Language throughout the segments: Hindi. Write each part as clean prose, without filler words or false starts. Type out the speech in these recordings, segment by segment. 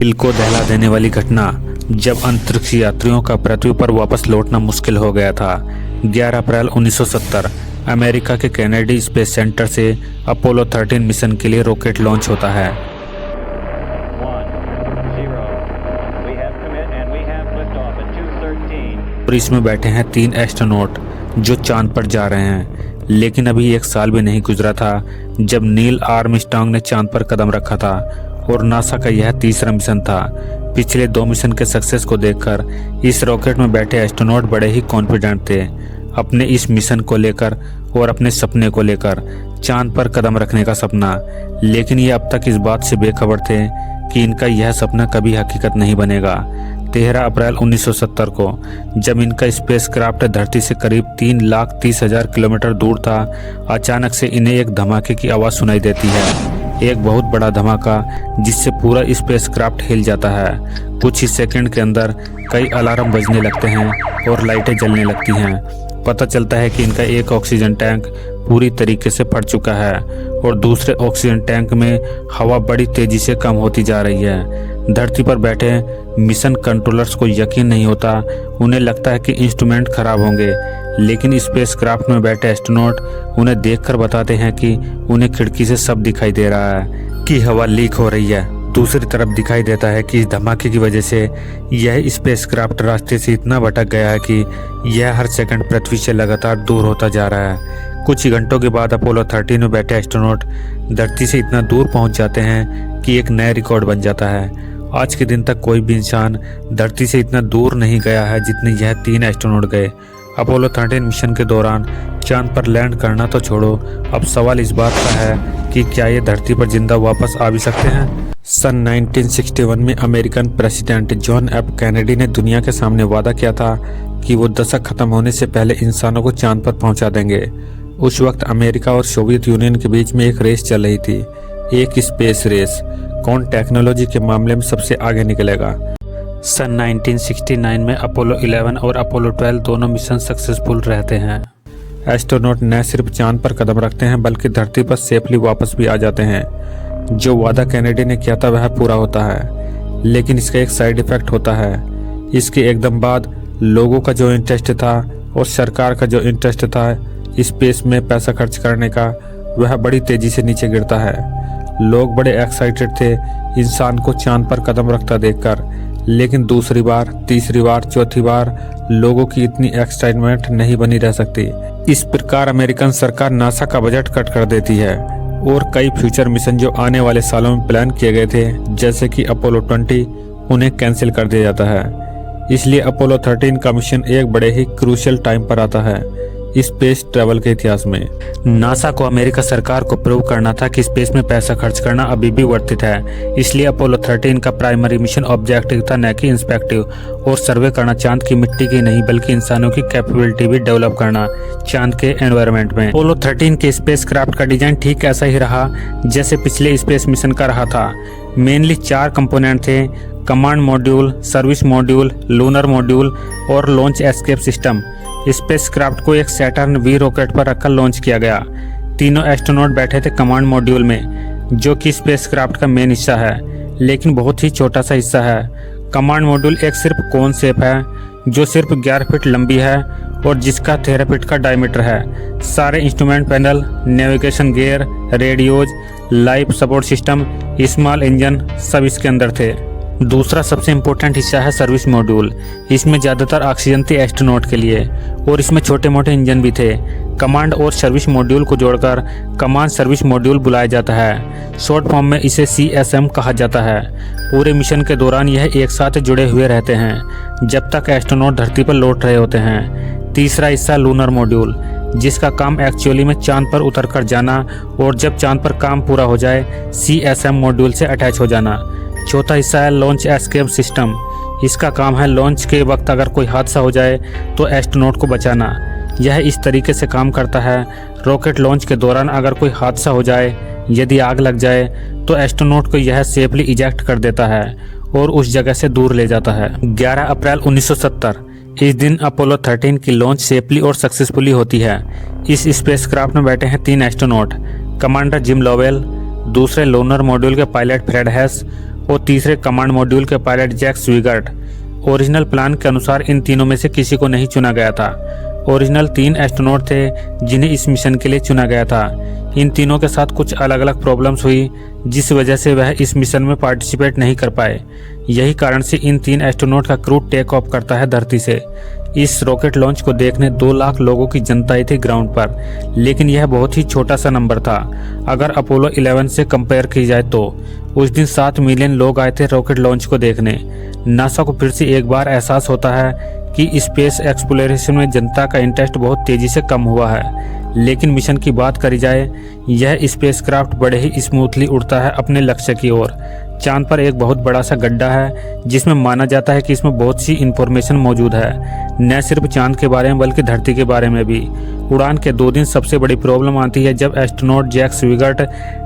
दिल को दहला देने वाली घटना जब अंतरिक्ष यात्रियों का पृथ्वी पर वापस लौटना मुश्किल हो गया था। 11 अप्रैल 1970 अमेरिका के केनेडी स्पेस सेंटर से अपोलो 13 मिशन के लिए रॉकेट लॉन्च होता है। और इसमें बैठे हैं 3 एस्ट्रोनॉट जो चांद पर जा रहे हैं। लेकिन अभी 1 साल भी नहीं गुजरा था जब नील आर्मस्ट्रांग ने चांद पर कदम रखा था और नासा का यह तीसरा मिशन था। पिछले 2 मिशन के सक्सेस को देखकर इस रॉकेट में बैठे एस्ट्रोनॉट बड़े ही कॉन्फिडेंट थे अपने इस मिशन को लेकर और अपने सपने को लेकर, चांद पर कदम रखने का सपना। लेकिन ये अब तक इस बात से बेखबर थे कि इनका यह सपना कभी हकीकत नहीं बनेगा। 13 अप्रैल 1970 को जब इनका स्पेसक्राफ्ट धरती से करीब 3,30,000 किलोमीटर दूर था, अचानक से इन्हें एक धमाके की आवाज़ सुनाई देती है। एक बहुत बड़ा धमाका जिससे पूरा स्पेसक्राफ्ट हिल जाता है। कुछ ही सेकंड के अंदर कई अलार्म बजने लगते हैं और लाइटें जलने लगती हैं। पता चलता है कि इनका एक ऑक्सीजन टैंक पूरी तरीके से फट चुका है और दूसरे ऑक्सीजन टैंक में हवा बड़ी तेजी से कम होती जा रही है। धरती पर बैठे मिशन कंट्रोलर्स को यकीन नहीं होता। उन्हें लगता है कि इंस्ट्रूमेंट खराब होंगे, लेकिन स्पेसक्राफ्ट में बैठे एस्ट्रोनॉट उन्हें देखकर बताते हैं कि उन्हें खिड़की से सब दिखाई दे रहा है कि हवा लीक हो रही है। दूसरी तरफ दिखाई देता है कि इस धमाके की वजह से यह स्पेसक्राफ्ट रास्ते से इतना भटक गया है कि यह हर सेकंड पृथ्वी से लगातार दूर होता जा रहा है। कुछ ही घंटों के बाद अपोलो 13 में बैठे एस्ट्रोनॉट धरती से इतना दूर पहुंच जाते हैं कि एक नया रिकॉर्ड बन जाता है। आज के दिन तक कोई भी इंसान धरती से इतना दूर नहीं गया है जितने यह 3 एस्ट्रोनॉट गए। अपोलो 13 मिशन के दौरान चांद पर लैंड करना तो छोड़ो, अब सवाल इस बात का है कि क्या ये धरती पर जिंदा वापस आ भी सकते हैं। सन 1961 में American president John F Kennedy ने दुनिया के सामने वादा किया था कि वो दशक खत्म होने से पहले इंसानों को चांद पर पहुंचा देंगे। उस वक्त अमेरिका और सोवियत यूनियन के बीच में एक रेस चल रही थी, एक स्पेस रेस। कौन टेक्नोलॉजी के मामले में सबसे आगे निकलेगा। सन 1969 में अपोलो 11 और अपोलो 12 दोनों मिशन सक्सेसफुल रहते हैं। एस्ट्रोनॉट न सिर्फ चांद पर कदम रखते हैं बल्कि धरती पर सेफली वापस भी आ जाते हैं। जो वादा कैनेडी ने किया था वह पूरा होता है, लेकिन इसका एक साइड इफेक्ट होता है। इसके एकदम बाद लोगों का जो इंटरेस्ट था और सरकार का जो इंटरेस्ट था स्पेस में पैसा खर्च करने का, वह बड़ी तेजी से नीचे गिरता है। लोग बड़े एक्साइटेड थे इंसान को चांद पर कदम रखता देखकर, लेकिन दूसरी बार, तीसरी बार, चौथी बार लोगों की इतनी एक्साइटमेंट नहीं बनी रह सकती। इस प्रकार अमेरिकन सरकार नासा का बजट कट कर देती है और कई फ्यूचर मिशन जो आने वाले सालों में प्लान किए गए थे, जैसे कि अपोलो 20, उन्हें कैंसिल कर दिया जाता है। इसलिए अपोलो 13 का मिशन एक बड़े ही क्रूशियल टाइम पर आता है स्पेस ट्रैवल के इतिहास में। नासा को अमेरिका सरकार को प्रूव करना था कि स्पेस में पैसा खर्च करना अभी भी वर्थ इट है। इसलिए अपोलो 13 का प्राइमरी मिशन ऑब्जेक्टिव था न कि इंस्पेक्टिव और सर्वे करना चांद की मिट्टी की नहीं बल्कि इंसानों की कैपेबिलिटी भी डेवलप करना चांद के एनवायरनमेंट में। अपोलो 13 के स्पेसक्राफ्ट का डिजाइन ठीक ऐसा ही रहा जैसे पिछले स्पेस मिशन का रहा था। मेनली 4 कंपोनेंट थे: command module, service module, lunar module और लॉन्च एस्केप सिस्टम। स्पेसक्राफ्ट को एक सैटर्न वी रॉकेट पर रखकर लॉन्च किया गया। तीनों एस्ट्रोनॉट बैठे थे कमांड मॉड्यूल में, जो कि स्पेसक्राफ्ट का मेन हिस्सा है, लेकिन बहुत ही छोटा सा हिस्सा है। कमांड मॉड्यूल एक सिर्फ कोन शेप है जो सिर्फ 11 फीट लंबी है और जिसका 13 फीट का डायमीटर है। सारे instrument panel, navigation gear, radios, life support system, small engine सब इसके अंदर थे। दूसरा सबसे इम्पोर्टेंट हिस्सा है सर्विस मॉड्यूल। इसमें ज़्यादातर ऑक्सीजन थी एस्ट्रोनॉट के लिए और इसमें छोटे मोटे इंजन भी थे। कमांड और सर्विस मॉड्यूल को जोड़कर कमांड सर्विस मॉड्यूल बुलाया जाता है। शॉर्ट फॉर्म में इसे CSM कहा जाता है। पूरे मिशन के दौरान यह एक साथ जुड़े हुए रहते हैं जब तक एस्ट्रोनॉट धरती पर लौट रहे होते हैं। तीसरा हिस्सा लूनर मॉड्यूल, जिसका काम एक्चुअली में चांद पर उतर कर जाना और जब चांद पर काम पूरा हो जाए CSM मॉड्यूल से अटैच हो जाना। चौथा हिस्सा है लॉन्च एस्केप सिस्टम। इसका काम है लॉन्च के वक्त अगर कोई हादसा हो जाए तो एस्ट्रोनॉट को बचाना। यह इस तरीके से काम करता है, रॉकेट लॉन्च के दौरान अगर कोई हादसा हो जाए, यदि आग लग जाए तो एस्ट्रोनॉट को यह सेफली इजेक्ट कर देता है और उस जगह से दूर ले जाता है। 11 अप्रैल 1970 इस दिन अपोलो 13 की लॉन्च सेफली और सक्सेसफुली होती है। इस स्पेसक्राफ्ट में बैठे हैं 3 एस्ट्रोनॉट, कमांडर जिम लोवेल, दूसरे लोनर मॉड्यूल के पायलट फ्रेड हैस और तीसरे कमांड मॉड्यूल के पायलट जैक स्विगर्ट। ओरिजिनल प्लान के अनुसार इन तीनों में से किसी को नहीं चुना गया था। ओरिजिनल 3 एस्ट्रोनॉट थे जिन्हें इस मिशन के लिए चुना गया था। इन तीनों के साथ कुछ अलग अलग प्रॉब्लम्स हुई जिस वजह से वह इस मिशन में पार्टिसिपेट नहीं कर पाए। यही कारण से इन 3 एस्ट्रोनॉट का क्रू टेक ऑफ करता है धरती से। इस रॉकेट लॉन्च को देखने 2 लाख लोगों की जनता आई थी ग्राउंड पर, लेकिन यह बहुत ही छोटा सा नंबर था अगर अपोलो 11 से कंपेयर की जाए तो। उस दिन 7 मिलियन लोग आए थे रॉकेट लॉन्च को देखने। नासा को फिर से एक बार एहसास होता है कि स्पेस एक्सप्लोरेशन में जनता का इंटरेस्ट बहुत तेजी से कम हुआ है। लेकिन मिशन की बात करी जाए, यह स्पेसक्राफ्ट बड़े ही स्मूथली उड़ता है अपने लक्ष्य की ओर। चांद पर एक बहुत बड़ा सा गड्ढा है जिसमें माना जाता है कि इसमें बहुत सी इंफॉर्मेशन मौजूद है, न सिर्फ चांद के बारे में बल्कि धरती के बारे में भी। उड़ान के 2 दिन सबसे बड़ी प्रॉब्लम आती है जब एस्ट्रोनॉट जैक स्विगर्ट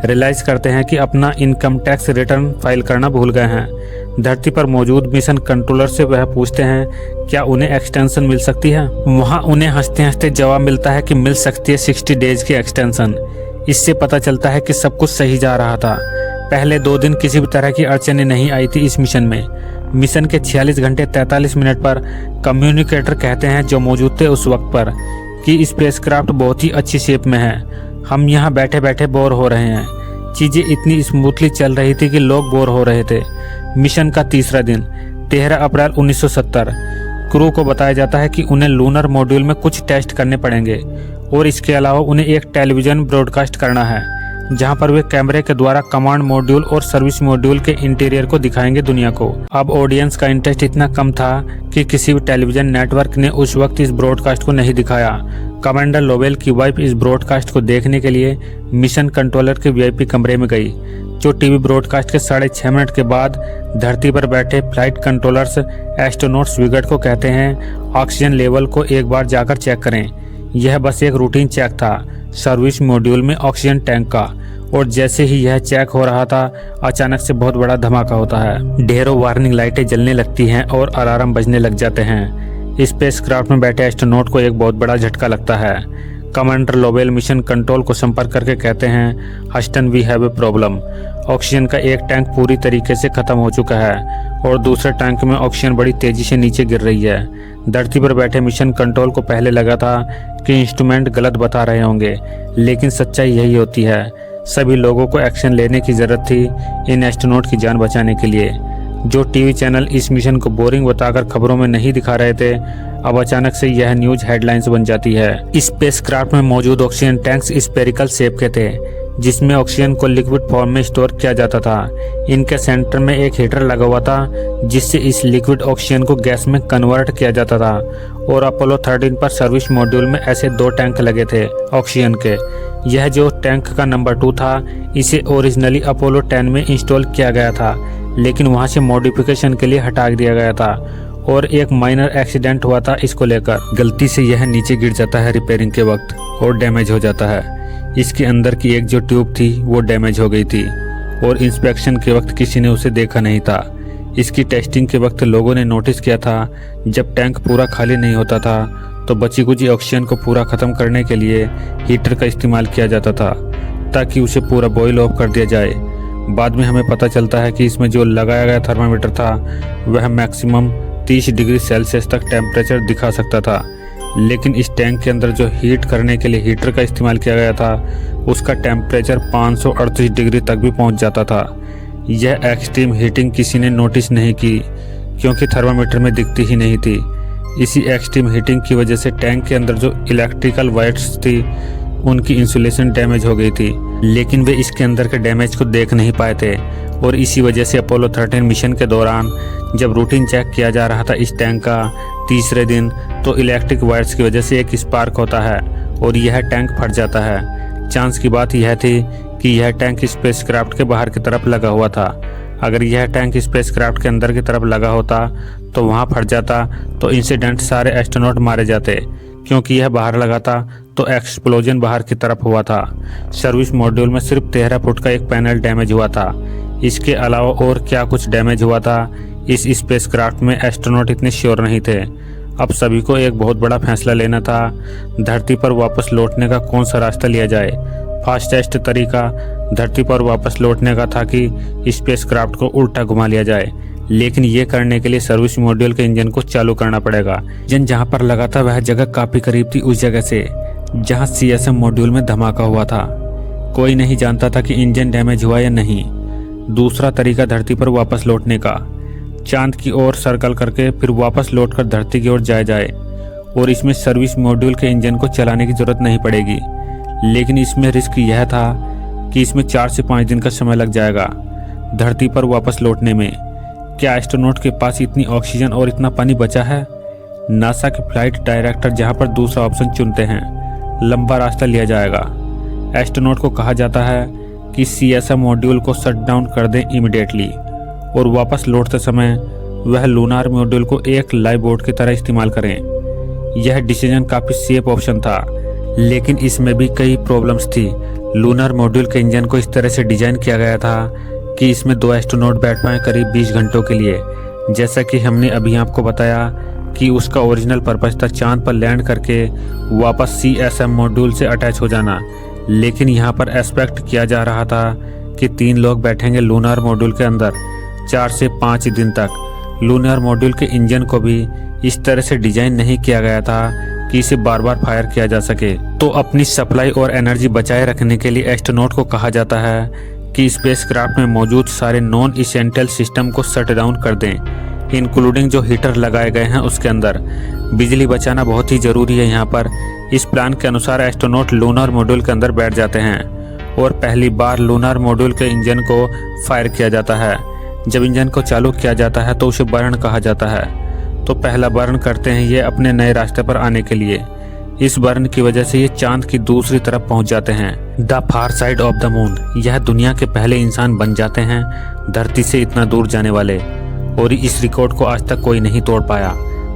रियलाइज करते हैं कि अपना इनकम टैक्स रिटर्न फाइल करना भूल गए हैं। धरती पर मौजूद मिशन कंट्रोलर से वह पूछते हैं क्या उन्हें एक्सटेंशन मिल सकती है। वहाँ उन्हें हंसते हंसते जवाब मिलता है कि मिल सकती है 60 डेज की एक्सटेंशन। इससे पता चलता है कि सब कुछ सही जा रहा था। पहले 2 दिन किसी भी तरह की अड़चनें नहीं आई थी इस मिशन में। मिशन के 46 घंटे 43 मिनट पर कम्युनिकेटर कहते हैं जो मौजूद थे उस वक्त पर कि स्पेसक्राफ्ट बहुत ही अच्छी शेप में है। हम यहाँ बैठे बैठे बोर हो रहे हैं। चीजें इतनी स्मूथली चल रही थी कि लोग बोर हो रहे थे। मिशन का तीसरा दिन 13 अप्रैल 1970। क्रू को बताया जाता है कि उन्हें लूनर मॉड्यूल में कुछ टेस्ट करने पड़ेंगे और इसके अलावा उन्हें एक टेलीविजन ब्रॉडकास्ट करना है जहां पर वे कैमरे के द्वारा कमांड मॉड्यूल और सर्विस मॉड्यूल के इंटीरियर को दिखाएंगे दुनिया को। अब ऑडियंस का इंटरेस्ट इतना कम था कि किसी भी टेलीविजन नेटवर्क ने उस वक्त इस ब्रॉडकास्ट को नहीं दिखाया। कमांडर लोवेल की वाइफ इस ब्रॉडकास्ट को देखने के लिए मिशन कंट्रोलर के वीआईपी कमरे में गई, जो टीवी ब्रॉडकास्ट के 6.5 मिनट के बाद धरती पर बैठे फ्लाइट कंट्रोलर्स एस्ट्रोनॉट स्विगर्ट को कहते हैं ऑक्सीजन लेवल को एक बार जाकर चेक करें। यह बस एक रूटीन चेक था सर्विस मॉड्यूल में ऑक्सीजन टैंक का, और जैसे ही यह चेक हो रहा था अचानक से बहुत बड़ा धमाका होता है। ढेरों वार्निंग लाइटें जलने लगती हैं और अलार्म बजने लग जाते हैं। स्पेसक्राफ्ट में बैठे एस्ट्रोनॉट को एक बहुत बड़ा झटका लगता है। कमांडर लोवेल मिशन कंट्रोल को संपर्क करके कहते हैं Houston we have a problem. Oxygen का एक टैंक पूरी तरीके से खत्म हो चुका है और दूसरे टैंक में ऑक्सीजन बड़ी तेजी से नीचे गिर रही है। धरती पर बैठे मिशन कंट्रोल को पहले लगा था कि इंस्ट्रूमेंट गलत बता रहे होंगे, लेकिन सच्चाई यही होती है। सभी लोगों को एक्शन लेने की जरूरत थी इन एस्ट्रोनॉट की जान बचाने के लिए। जो टीवी चैनल इस मिशन को बोरिंग बताकर खबरों में नहीं दिखा रहे थे, अब अचानक से यह न्यूज हेडलाइंस बन जाती है। स्पेसक्राफ्ट में मौजूद ऑक्सीजन टैंक्स स्फेरिकल शेप के थे जिसमें ऑक्सीजन को लिक्विड फॉर्म में स्टोर किया जाता था। इनके सेंटर में एक हीटर लगा हुआ था जिससे इस लिक्विड ऑक्सीजन को गैस में कन्वर्ट किया जाता था, और अपोलो 13 पर सर्विस मॉड्यूल में ऐसे 2 टैंक लगे थे ऑक्सीजन के। यह जो टैंक का नंबर 2 था इसे ओरिजिनली अपोलो 10 में इंस्टॉल किया गया था, लेकिन वहां से मॉडिफिकेशन के लिए हटा दिया गया था और एक माइनर एक्सीडेंट हुआ था इसको लेकर। गलती से यह नीचे गिर जाता है रिपेयरिंग के वक्त और डैमेज हो जाता है। इसके अंदर की एक जो ट्यूब थी वो डैमेज हो गई थी और इंस्पेक्शन के वक्त किसी ने उसे देखा नहीं था। इसकी टेस्टिंग के वक्त लोगों ने नोटिस किया था जब टैंक पूरा खाली नहीं होता था तो बची कुची ऑक्सीजन को पूरा खत्म करने के लिए हीटर का इस्तेमाल किया जाता था ताकि उसे पूरा बॉयल ऑफ कर दिया जाए। बाद में हमें पता चलता है कि इसमें जो लगाया गया थर्मामीटर था वह मैक्सिमम 30 डिग्री सेल्सियस तक टेम्परेचर दिखा सकता था, लेकिन इस टैंक के अंदर जो हीट करने के लिए हीटर का इस्तेमाल किया गया था उसका टेम्परेचर 538 डिग्री तक भी पहुंच जाता था। यह एक्सट्रीम हीटिंग किसी ने नोटिस नहीं की क्योंकि थर्मामीटर में दिखती ही नहीं थी। इसी एक्सट्रीम हीटिंग की वजह से टैंक के अंदर जो इलेक्ट्रिकल वायर्स थी उनकी इंसुलेशन डैमेज हो गई थी, लेकिन वे इसके अंदर के डैमेज को देख नहीं पाए थे। और इसी वजह से अपोलो 13 मिशन के दौरान जब रूटीन चेक किया जा रहा था इस टैंक का तीसरे दिन, तो इलेक्ट्रिक वायर्स की वजह से एक स्पार्क होता है और यह टैंक फट जाता है। चांस की बात यह थी कि यह टैंक स्पेसक्राफ्ट के बाहर की तरफ लगा हुआ था। अगर यह टैंक स्पेसक्राफ्ट के अंदर की तरफ लगा होता तो वहां फट जाता तो इंसिडेंट सारे एस्ट्रोनॉट मारे जाते। क्योंकि यह बाहर लगा था तो एक्सप्लोजन बाहर की तरफ हुआ था। सर्विस मॉड्यूल में सिर्फ 13 फुट का एक पैनल डैमेज हुआ था। इसके अलावा और क्या कुछ डैमेज हुआ था इस स्पेसक्राफ्ट में एस्ट्रोनॉट इतने श्योर नहीं थे। अब सभी को एक बहुत बड़ा फैसला लेना था, धरती पर वापस लौटने का कौन सा रास्ता लिया जाए। फास्टेस्ट तरीका धरती पर वापस लौटने का था कि स्पेसक्राफ्ट को उल्टा घुमा लिया जाए, लेकिन ये करने के लिए सर्विस मॉड्यूल के इंजन को चालू करना पड़ेगा। इंजन जहां पर लगा था वह जगह काफी करीब थी उस जगह से जहां CSM मॉड्यूल में धमाका हुआ था। कोई नहीं जानता था कि इंजन डैमेज हुआ या नहीं। दूसरा तरीका धरती पर वापस लौटने का, चांद की ओर सर्कल करके फिर वापस लौटकर धरती की ओर जाया जाए और इसमें सर्विस मॉड्यूल के इंजन को चलाने की जरूरत नहीं पड़ेगी। लेकिन इसमें रिस्क यह था कि इसमें 4 से 5 दिन का समय लग जाएगा धरती पर वापस लौटने में। क्या एस्ट्रोनॉट के पास इतनी ऑक्सीजन और इतना पानी बचा है? नासा के फ्लाइट डायरेक्टर जहां पर दूसरा ऑप्शन चुनते हैं, लंबा रास्ता लिया जाएगा। एस्ट्रोनॉट को कहा जाता है कि CSM मॉड्यूल को शट डाउन कर दें इमीडिएटली और वापस लौटते समय वह लूनार मॉड्यूल को एक लाइव बोट की तरह इस्तेमाल करें। यह डिसीजन काफ़ी सेफ ऑप्शन था, लेकिन इसमें भी कई प्रॉब्लम्स थी। लूनार मॉड्यूल के इंजन को इस तरह से डिजाइन किया गया था कि इसमें 2 एस्ट्रोनॉट बैठ पाएं करीब 20 घंटों के लिए। जैसा कि हमने अभी आपको बताया कि उसका ओरिजिनल पर्पस था चांद पर लैंड करके वापस CSM मॉड्यूल से अटैच हो जाना, लेकिन यहाँ पर एक्सपेक्ट किया जा रहा था कि 3 लोग बैठेंगे लूनार मॉड्यूल के अंदर 4 से 5 दिन तक। लूनार मॉड्यूल के इंजन को भी इस तरह से डिजाइन नहीं किया गया था कि इसे बार बार फायर किया जा सके। तो अपनी सप्लाई और एनर्जी बचाए रखने के लिए एस्ट्रोनॉट को कहा जाता है कि स्पेसक्राफ्ट में मौजूद सारे नॉन इसेंशियल सिस्टम को शट डाउन कर दें, इंक्लूडिंग जो हीटर लगाए गए हैं उसके अंदर। बिजली बचाना बहुत ही ज़रूरी है यहाँ पर। इस प्लान के अनुसार एस्ट्रोनॉट लूनार मॉड्यूल के अंदर बैठ जाते हैं और पहली बार लूनार मॉड्यूल के इंजन को फायर किया जाता है। जब इंजन को चालू किया जाता है तो उसे बर्न कहा जाता है। तो पहला बर्न करते हैं ये अपने नए रास्ते पर आने के लिए। इस बर्न की वजह से ये चांद की दूसरी तरफ पहुंच जाते हैं, the far side of the moon. यह दुनिया के पहले इंसान बन जाते हैं धरती से इतना दूर जाने वाले, और इस रिकॉर्ड को आज तक कोई नहीं तोड़ पाया।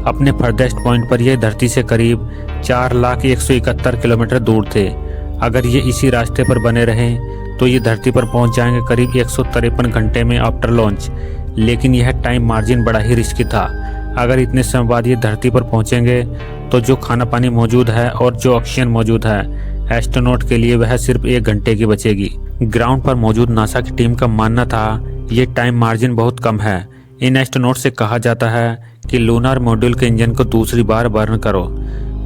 अपने फर्देस्ट पॉइंट पर यह धरती से करीब 4,171,000 किलोमीटर दूर थे। अगर ये इसी रास्ते पर बने रहें तो ये धरती पर पहुंच जाएंगे करीब 153 घंटे में आफ्टर लॉन्च। लेकिन यह टाइम मार्जिन बड़ा ही रिस्की था। अगर इतने समय बाद ये धरती पर पहुंचेंगे तो जो खाना पानी मौजूद है और जो ऑक्सीजन मौजूद है एस्ट्रोनॉट के लिए वह सिर्फ 1 घंटे की बचेगी। ग्राउंड पर मौजूद नासा की टीम का मानना था ये टाइम मार्जिन बहुत कम है। इन एस्ट्रोनॉट से कहा जाता है कि लूनार मॉड्यूल के इंजन को दूसरी बार बर्न करो।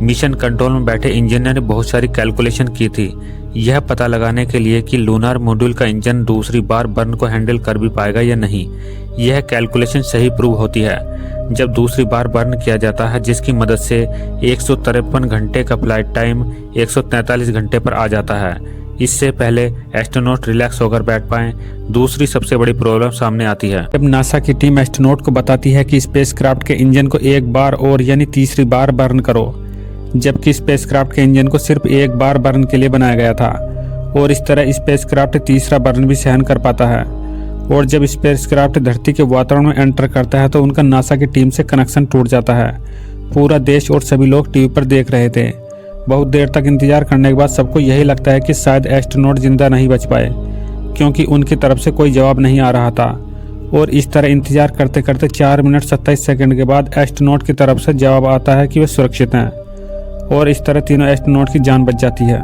मिशन कंट्रोल में बैठे इंजीनियर ने बहुत सारी कैलकुलेशन की थी यह पता लगाने के लिए कि लूनार मॉड्यूल का इंजन दूसरी बार बर्न को हैंडल कर भी पाएगा या नहीं। यह कैलकुलेशन सही प्रूव होती है जब दूसरी बार बर्न किया जाता है, जिसकी मदद से 153 घंटे का फ्लाइट टाइम 143 घंटे पर आ जाता है। इससे पहले एस्ट्रोनॉट रिलैक्स होकर बैठ पाएं। दूसरी सबसे बड़ी प्रॉब्लम सामने आती है जब नासा की टीम एस्ट्रोनॉट को बताती है कि स्पेसक्राफ्ट के इंजन को एक बार और यानी तीसरी बार बर्न करो, जबकि स्पेसक्राफ्ट के इंजन को सिर्फ एक बार बर्न के लिए बनाया गया था और इस तरह स्पेसक्राफ्ट तीसरा बर्न भी सहन कर पाता है। और जब स्पेसक्राफ्ट धरती के वातावरण में एंटर करता है तो उनका नासा की टीम से कनेक्शन टूट जाता है। पूरा देश और सभी लोग टीवी पर देख रहे थे। बहुत देर तक इंतजार करने के बाद सबको यही लगता है कि शायद एस्ट्रोनॉट जिंदा नहीं बच पाए, क्योंकि उनकी तरफ से कोई जवाब नहीं आ रहा था। और इस तरह इंतजार करते करते 4 मिनट 27 सेकंड के बाद एस्ट्रोनॉट की तरफ से जवाब आता है कि वे सुरक्षित हैं और इस तरह तीनों एस्ट्रोनॉट की जान बच जाती है।